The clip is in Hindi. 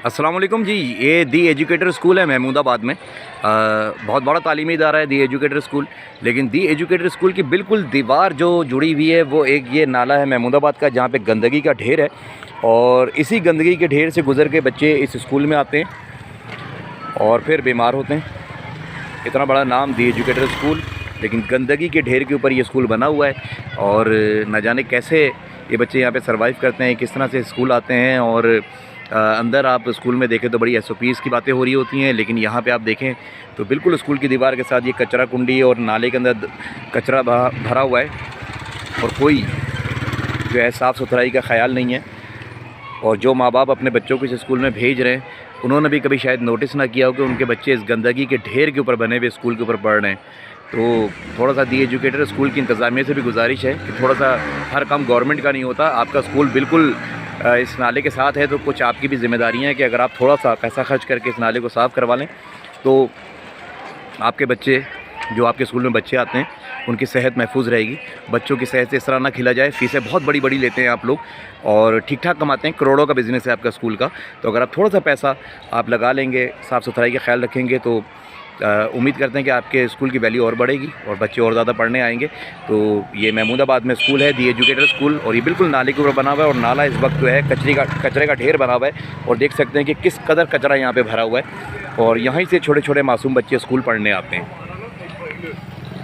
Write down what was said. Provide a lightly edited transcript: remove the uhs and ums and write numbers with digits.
अस्सलाम वालेकुम जी। ये दी एजुकेटर स्कूल है महमूदाबाद में। बहुत बड़ा तालीमी इदारा है दी एजुकेटर स्कूल। लेकिन दी एजुकेटर स्कूल की बिल्कुल दीवार जो जुड़ी हुई है वो एक ये नाला है महमूदाबाद का, जहाँ पे गंदगी का ढेर है। और इसी गंदगी के ढेर से गुज़र के बच्चे इस स्कूल में आते हैं और फिर बीमार होते हैं। इतना बड़ा नाम दी एजुकेटर स्कूल, लेकिन गंदगी के ढेर के ऊपर ये स्कूल बना हुआ है। और न जाने कैसे ये बच्चे यहाँ पे सरवाइव करते हैं, किस तरह से स्कूल आते हैं। और अंदर आप स्कूल में देखें तो बड़ी SOPs की बातें हो रही होती हैं, लेकिन यहाँ पे आप देखें तो बिल्कुल स्कूल की दीवार के साथ ये कचरा कुंडी और नाले के अंदर कचरा भरा हुआ है और कोई जो है साफ़ सुथराई का ख्याल नहीं है। और जो माँ बाप अपने बच्चों को इस स्कूल में भेज रहे हैं, उन्होंने भी कभी शायद नोटिस ना किया हो कि उनके बच्चे इस गंदगी के ढेर के ऊपर बने हुए स्कूल के ऊपर पढ़ रहे हैं। तो थोड़ा सा दी एजुकेटर स्कूल की इंतज़ामिया से भी गुजारिश है कि थोड़ा सा हर काम गवर्नमेंट का नहीं होता। आपका स्कूल बिल्कुल इस नाले के साथ है, तो कुछ आपकी भी ज़िम्मेदारियाँ हैं कि अगर आप थोड़ा सा पैसा खर्च करके इस नाले को साफ़ करवा लें तो आपके बच्चे, जो आपके स्कूल में बच्चे आते हैं, उनकी सेहत महफूज रहेगी। बच्चों की सेहत से इस तरह ना खिला जाए। फ़ीसें बहुत बड़ी बड़ी लेते हैं आप लोग और ठीक ठाक कमाते हैं, करोड़ों का बिज़नेस है आपका स्कूल का। तो अगर आप थोड़ा सा पैसा आप लगा लेंगे, साफ़ सुथराई का ख्याल रखेंगे, तो उम्मीद करते हैं कि आपके स्कूल की वैल्यू और बढ़ेगी और बच्चे और ज़्यादा पढ़ने आएंगे। तो ये महमूदाबाद में स्कूल है दी एजुकेटर स्कूल, और ये बिल्कुल नाले के ऊपर बना हुआ है। और नाला इस वक्त जो है कचरे का ढेर बना हुआ है और देख सकते हैं कि किस कदर कचरा यहाँ पे भरा हुआ है। और यहीं से छोटे छोटे मासूम बच्चे स्कूल पढ़ने आते हैं।